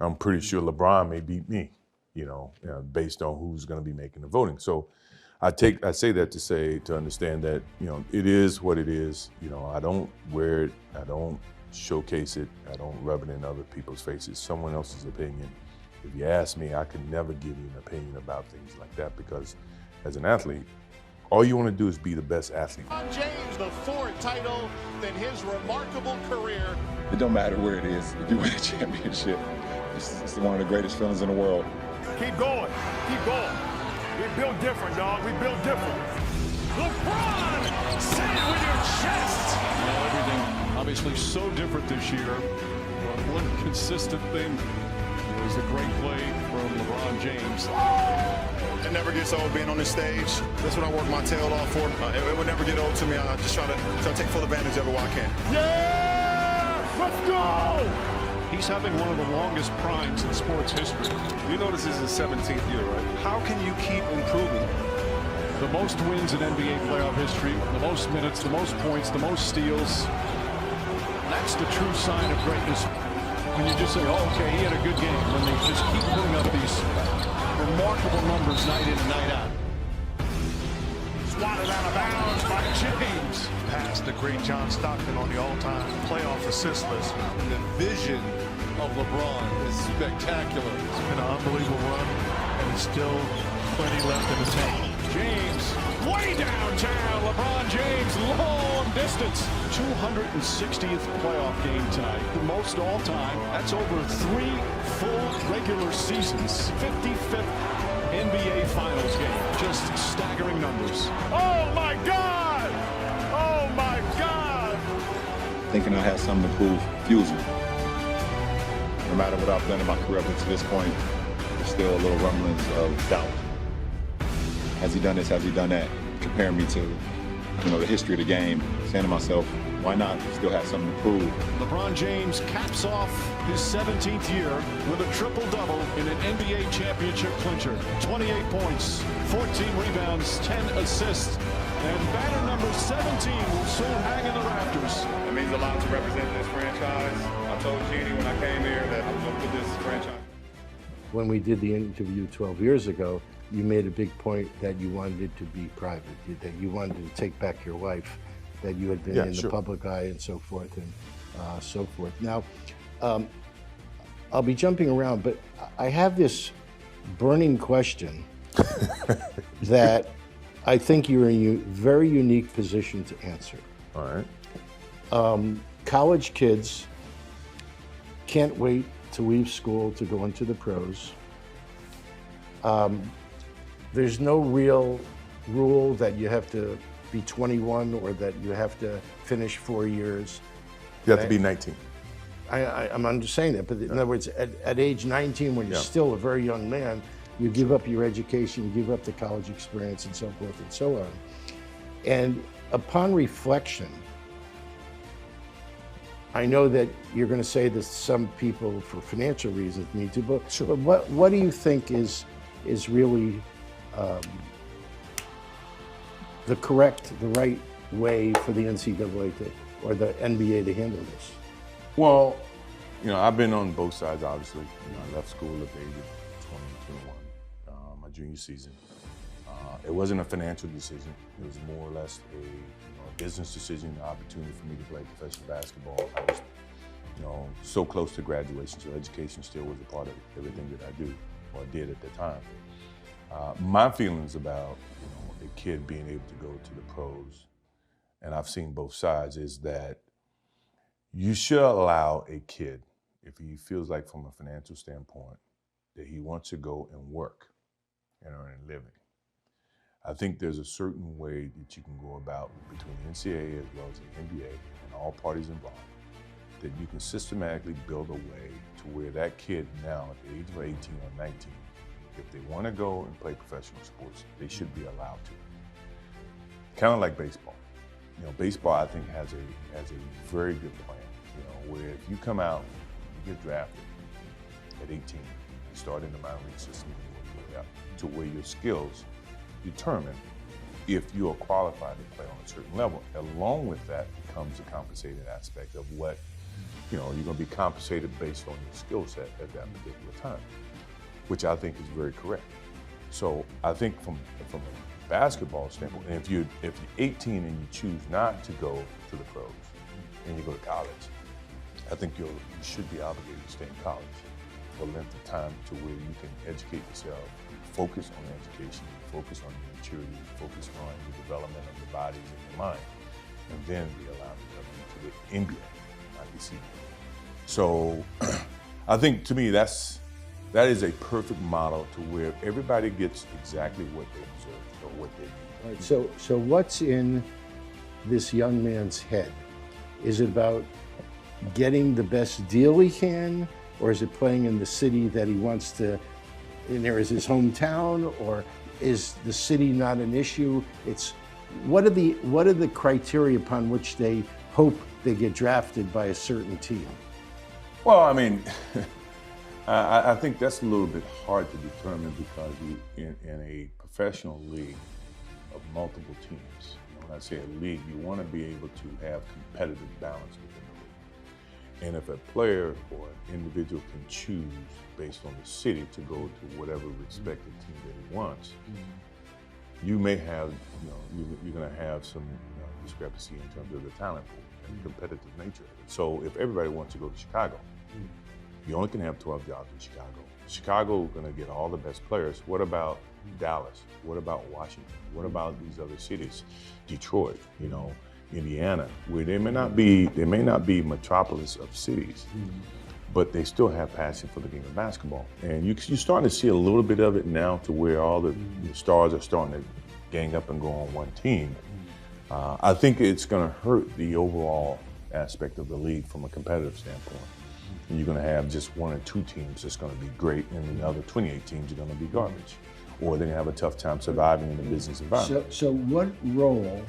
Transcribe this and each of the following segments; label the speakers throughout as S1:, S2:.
S1: I'm pretty sure LeBron may beat me, based on who's going to be making the voting. So I say that to understand that, it is what it is. I don't wear it, I don't showcase it, I don't rub it in other people's faces. Someone else's opinion. If you ask me, I can never give you an opinion about things like that, because as an athlete, all you want to do is be the best athlete.
S2: James, the fourth title in his remarkable career.
S3: It don't matter where it is. If you win a championship, it's one of the greatest feelings in the world.
S4: Keep going. Keep going. We built different, dog. We built different.
S2: LeBron, say it with your chest.
S5: Everything obviously so different this year. But one consistent thing was the great play from LeBron James.
S6: It never gets old being on this stage. That's what I work my tail off for. It will never get old to me. I just try to take full advantage of it while I can.
S4: Yeah! Let's go!
S5: He's having one of the longest primes in sports history.
S7: You know this is his 17th year, right? How can you keep improving?
S5: The most wins in NBA playoff history, the most minutes, the most points, the most steals. That's the true sign of greatness. When you just say, oh, okay, he had a good game. When they just keep putting up these remarkable numbers night in and night out.
S4: Swatted out of bounds by James.
S8: Past the great John Stockton on the all-time playoff assist list.
S7: The vision of LeBron is spectacular.
S8: It's been an unbelievable run, and there's still plenty left in the tank.
S5: James, way downtown. LeBron James, long distance. 260th playoff game tonight. The most all-time. That's over 3 full regular seasons. 55th NBA Finals game. Just staggering numbers.
S4: Oh, my God! Oh, my God!
S3: Thinking I had something to prove fuels me. No matter what I've done in my career up to this point, there's still a little rumblings of doubt. Has he done this? Has he done that? Comparing me to, the history of the game, saying to myself, why not still have something to prove?
S5: LeBron James caps off his 17th year with a triple-double in an NBA championship clincher. 28 points, 14 rebounds, 10 assists, and banner number 17 will soon hang in the rafters.
S6: It means a lot to represent this franchise. I told Jeannie when I came here that I was going to put this franchise.
S9: When we did the interview 12 years ago, you made a big point that you wanted it to be private, that you wanted to take back your wife, that you had been in the public eye and so forth and so forth. Now, I'll be jumping around, but I have this burning question that I think you're in a very unique position to answer.
S1: All right.
S9: College kids can't wait to leave school to go into the pros. There's no real rule that you have to be 21 or that you have to finish 4 years.
S1: You have to be 19.
S9: I'm just saying that, but in other words, at age 19, when you're still a very young man, you give up your education, you give up the college experience and so forth and so on. And upon reflection, I know that you're going to say that some people, for financial reasons, need to, but what do you think is really the right way for the NCAA or the NBA to handle this?
S1: Well, I've been on both sides, obviously. I left school at the age of 20, 21, my junior season. It wasn't a financial decision. It was more or less a business decision, an opportunity for me to play professional basketball. I was, so close to graduation, so education still was a part of everything that I do, or did at the time. My feelings about, a kid being able to go to the pros, and I've seen both sides, is that you should allow a kid, if he feels like from a financial standpoint, that he wants to go and work and earn a living. I think there's a certain way that you can go about between the NCAA as well as the NBA and all parties involved, that you can systematically build a way to where that kid now at the age of 18 or 19, if they want to go and play professional sports, they should be allowed to. Kind of like baseball. Baseball I think has a very good plan, where if you come out, you get drafted at 18, you start in the minor league system and work your way up to where your skills determine if you are qualified to play on a certain level. Along with that comes the compensated aspect of what you're going to be compensated based on your skill set at that particular time, which I think is very correct. So I think from a basketball standpoint, and if you're 18 and you choose not to go to the pros and you go to college, I think you should be obligated to stay in college for a length of time to where you can educate yourself, focus on education, focus on your maturity, focus on the development of your bodies and your mind, and then be allowed to go into the NBA, not the CBA. So I think to me that is a perfect model to where everybody gets exactly what they deserve or what they need.
S9: All right, so what's in this young man's head? Is it about getting the best deal he can, or is it playing in the city that he wants to, and there is his hometown, or is the city not an issue? It's what are the criteria upon which they hope they get drafted by a certain team?
S1: Well, I mean, I think that's a little bit hard to determine because in a professional league of multiple teams, when I say a league, you want to be able to have competitive balance within the league. And if a player or an individual can choose based on the city to go to whatever respective team that he wants, you may have, you're going to have some discrepancy in terms of the talent pool and the competitive nature of it. So if everybody wants to go to Chicago, you only can have 12 jobs in Chicago. Chicago is going to get all the best players. What about Dallas? What about Washington? What about these other cities? Detroit, Indiana, where they may not be metropolis of cities, but they still have passion for the game of basketball. And you're starting to see a little bit of it now to where all the stars are starting to gang up and go on one team. I think it's going to hurt the overall aspect of the league from a competitive standpoint. And you're going to have just one or two teams that's going to be great, and the other 28 teams are going to be garbage, or they're going to have a tough time surviving in the business environment.
S9: So what role,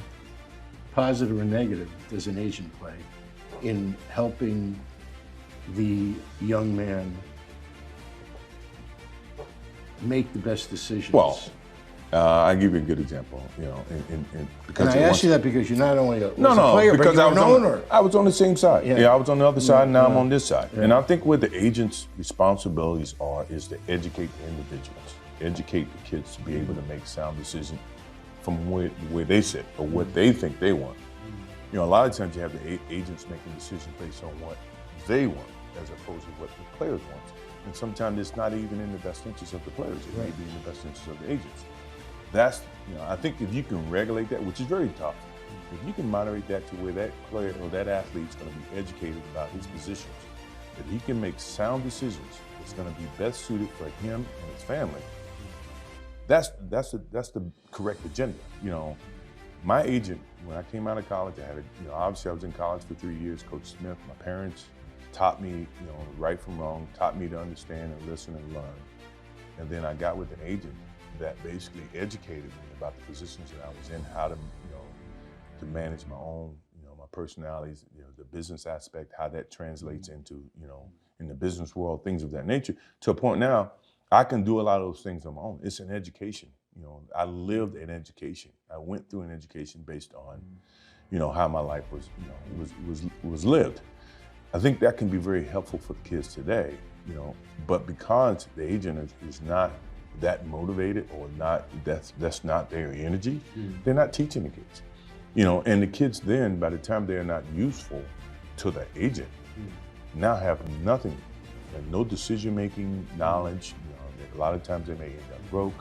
S9: positive or negative, does an agent play in helping the young man make the best decisions?
S1: Well, I'll give you a good example, because
S9: I ask you that because you're not only a
S1: No,
S9: player,
S1: because
S9: but you're an owner.
S1: I was on the same side.
S9: Yeah.
S1: I was on the other side, and now I'm on this side. Yeah. And I think what the agent's responsibilities is to educate the individuals, educate the kids to be able to make sound decisions from where they sit or what they think they want. A lot of times you have the agents making decisions based on what they want as opposed to what the players want. And sometimes it's not even in the best interest of the players. It may be in the best interest of the agents. I think if you can regulate that, which is very tough, if you can moderate that to where that player or that athlete's going to be educated about his positions, that he can make sound decisions that's going to be best suited for him and his family, that's the correct agenda. My agent, when I came out of college, obviously I was in college for 3 years, Coach Smith, my parents taught me, right from wrong, taught me to understand and listen and learn. And then I got with an agent that basically educated me about the positions that I was in, how to, to manage my own, my personalities, the business aspect, how that translates into, in the business world, things of that nature, to a point now, I can do a lot of those things on my own. It's an education. I lived an education. I went through an education based on, how my life was lived. I think that can be very helpful for the kids today, but because the agent is not that motivated or not, that's not their energy, they're not teaching the kids. And the kids then, by the time they're not useful to the agent, now have nothing, no decision-making knowledge. A lot of times they may end up broke,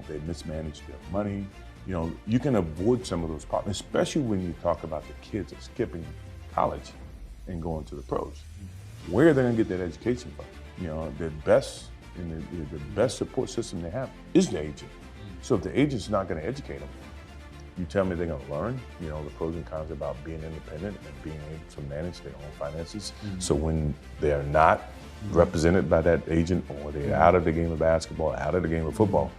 S1: they mismanage their money. You can avoid some of those problems, especially when you talk about the kids that are skipping college and going to the pros. Where are they gonna get that education from? The best support system they have is the agent. So if the agent's not gonna educate them, you tell me they're gonna learn, the pros and cons about being independent and being able to manage their own finances. So when they're not represented by that agent, or they're out of the game of basketball, out of the game of football,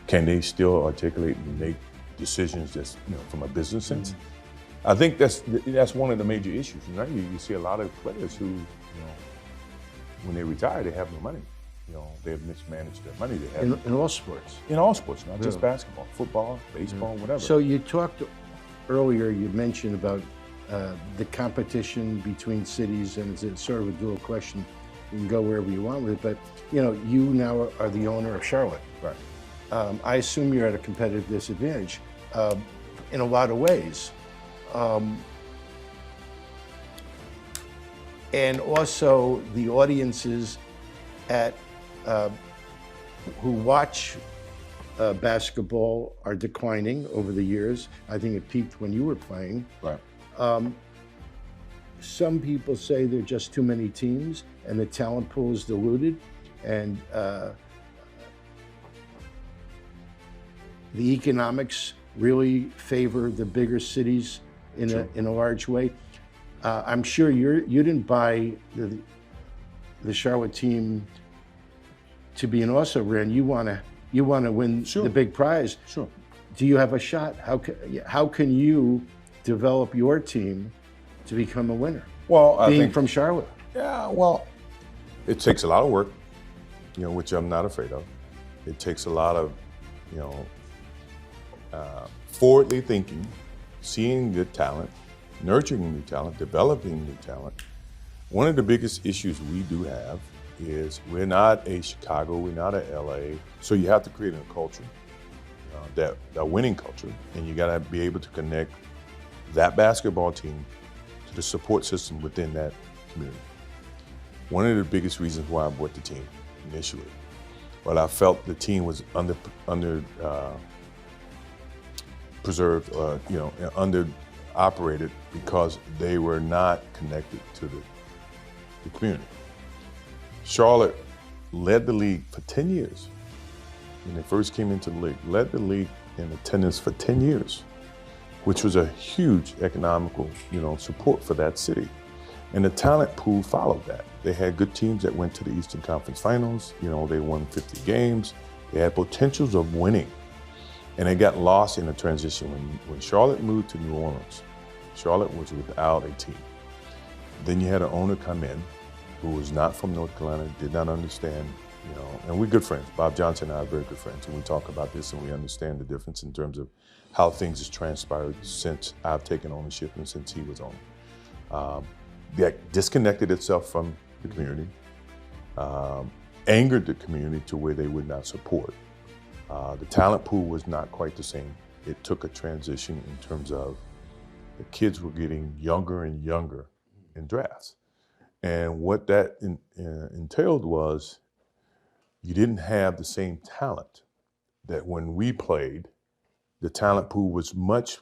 S1: can they still articulate and make decisions just, from a business sense? I think that's one of the major issues. You see a lot of players who, when they retire, they have no money. They've mismanaged their money. They have
S9: in all sports.
S1: In all sports, not just basketball, football, baseball, whatever.
S9: So you talked earlier, you mentioned about the competition between cities, and it's sort of a dual question. You can go wherever you want with it, but you now are the owner of Charlotte.
S1: Right.
S9: I assume you're at a competitive disadvantage in a lot of ways. And also the audiences at who watch basketball are declining over the years. I think it peaked when you were playing.
S1: Right.
S9: Some people say there are just too many teams and the talent pool is diluted, and the economics really favor the bigger cities in a large way. I'm sure you didn't buy the Charlotte team to be an also-ran. You want to win the big prize.
S1: Sure.
S9: Do you have a shot? How can you develop your team to become a winner?
S1: Well, I
S9: being
S1: think
S9: from Charlotte.
S1: Yeah. Well, it takes a lot of work, which I'm not afraid of. It takes a lot of, forwardly thinking, seeing good talent, nurturing new talent, developing new talent. One of the biggest issues we do have is we're not a Chicago, we're not a LA, so you have to create a culture, that winning culture, and you got to be able to connect that basketball team to the support system within that community. One of the biggest reasons why I bought the team initially, but I felt the team was under preserved, under operated because they were not connected to the community. Charlotte led the league for 10 years. When they first came into the league, led the league in attendance for 10 years, which was a huge economical, support for that city. And the talent pool followed that. They had good teams that went to the Eastern Conference Finals. They won 50 games. They had potentials of winning. And they got lost in the transition. When Charlotte moved to New Orleans, Charlotte was without a team. Then you had an owner come in who was not from North Carolina, did not understand, and we're good friends. Bob Johnson and I are very good friends, and we talk about this and we understand the difference in terms of how things has transpired since I've taken ownership and since he was owner. That disconnected itself from the community, angered the community to where they would not support. The talent pool was not quite the same. It took a transition in terms of the kids were getting younger and younger in drafts. And what that entailed was you didn't have the same talent that when we played, the talent pool was much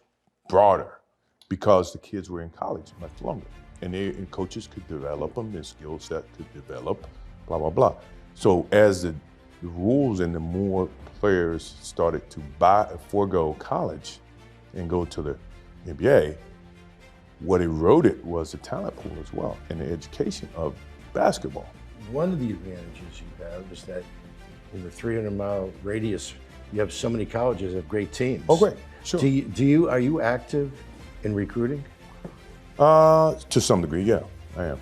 S1: broader because the kids were in college much longer. And coaches could develop them, their skill set could develop, blah, blah, blah. So as the rules and the more players started to forego college and go to the NBA, what eroded was the talent pool as well and the education of basketball.
S9: One of the advantages you have is that in the 300-mile radius, you have so many colleges that have great teams.
S1: Oh, great, sure.
S9: Are you active in recruiting?
S1: To some degree, yeah, I am.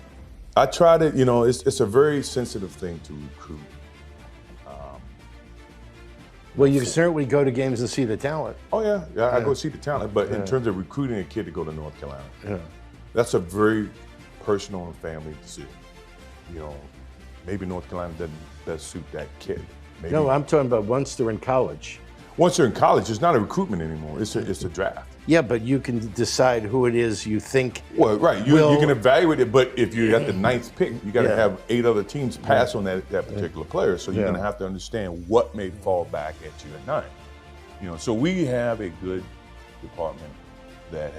S1: I try to, it's a very sensitive thing to recruit.
S9: Well, you certainly go to games to see the talent.
S1: Oh yeah, I go see the talent, but in terms of recruiting a kid to go to North Carolina, that's a very personal and family decision. Maybe North Carolina doesn't best suit that kid. Maybe.
S9: No, I'm talking about once they're in college.
S1: Once they're in college, it's not a recruitment anymore. It's a draft.
S9: Yeah, but you can decide who it is you think.
S1: Well, right. You can evaluate it, but if you're at the 9th pick, you got to have 8 other teams pass on that particular player. So you're going to have to understand what may fall back at you at 9. So we have a good department that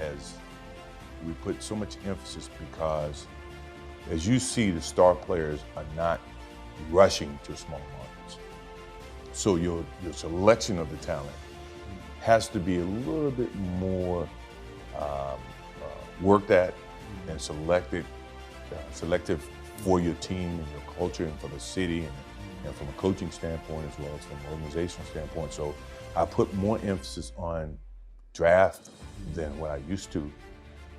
S1: we put so much emphasis because, as you see, the star players are not rushing to small markets. So your selection of the talent has to be a little bit more worked at and selective for your team and your culture and for the city and from a coaching standpoint as well as from an organizational standpoint. So I put more emphasis on draft than what I used to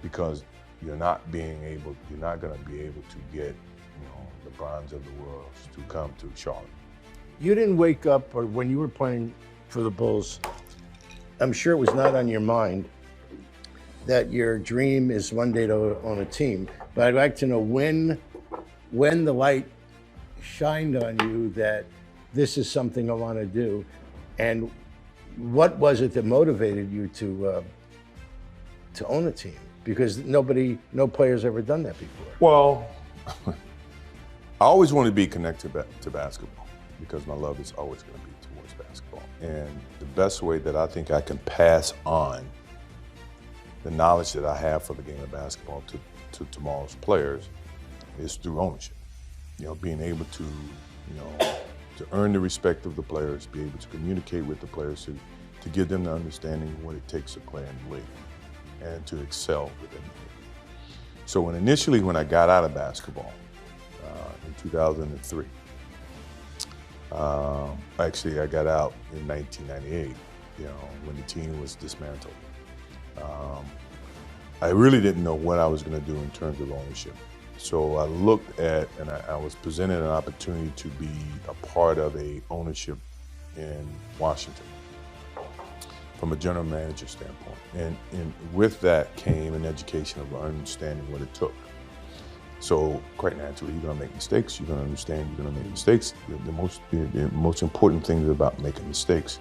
S1: because you're not going to be able to get LeBrons of the world to come to Charlotte.
S9: You didn't wake up, or when you were playing for the Bulls, I'm sure it was not on your mind that your dream is one day to own a team, but I'd like to know when the light shined on you that this is something I want to do, and what was it that motivated you to own a team? Because no player's ever done that before.
S1: Well, I always wanted to be connected to basketball because my love is always going to be towards basketball. And the best way that I think I can pass on the knowledge that I have for the game of basketball to tomorrow's players is through ownership. You know, being able to, you know, to earn the respect of the players, be able to communicate with the players, to give them the understanding of what it takes to play in the league and to excel within the league. So when I got out of basketball in 2003, actually I got out in 1998, you know, when the team was dismantled. I really didn't know what I was going to do in terms of ownership. So I looked at, and I was presented an opportunity to be a part of a ownership in Washington from a general manager standpoint. And with that came an education of understanding what it took. So quite naturally, you're gonna make mistakes, you're gonna understand you're gonna make mistakes. The most important thing about making mistakes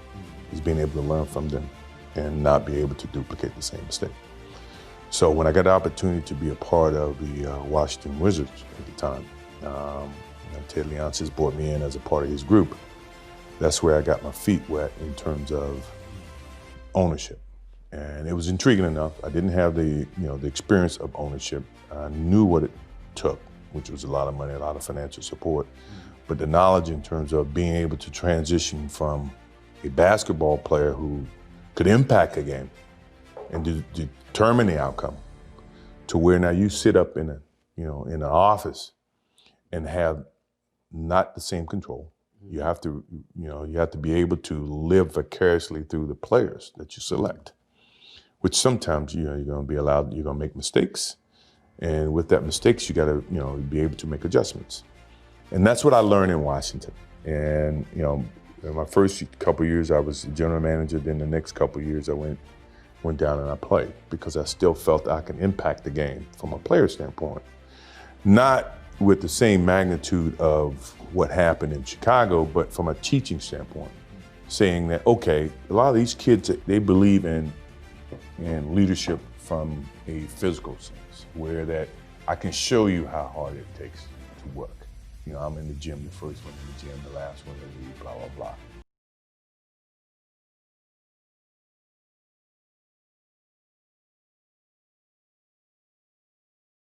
S1: is being able to learn from them and not be able to duplicate the same mistake. So when I got the opportunity to be a part of the Washington Wizards at the time, Ted Leonsis brought me in as a part of his group. That's where I got my feet wet in terms of ownership. And it was intriguing enough. I didn't have the experience of ownership. I knew what it took, which was a lot of money, a lot of financial support. But the knowledge in terms of being able to transition from a basketball player who could impact a game and determine the outcome to where now you sit up in an office and have not the same control. You have to be able to live vicariously through the players that you select, which sometimes you're going to make mistakes. And with that mistakes, you got to be able to make adjustments. And that's what I learned in Washington. And in my first couple of years, I was the general manager. Then the next couple of years, I went down and I played because I still felt I can impact the game from a player standpoint. Not with the same magnitude of what happened in Chicago, but from a teaching standpoint, saying that, okay, a lot of these kids, they believe in leadership from a physical sense, where that I can show you how hard it takes to work. I'm in the gym, the first one in the gym, the last one in the league, blah, blah, blah.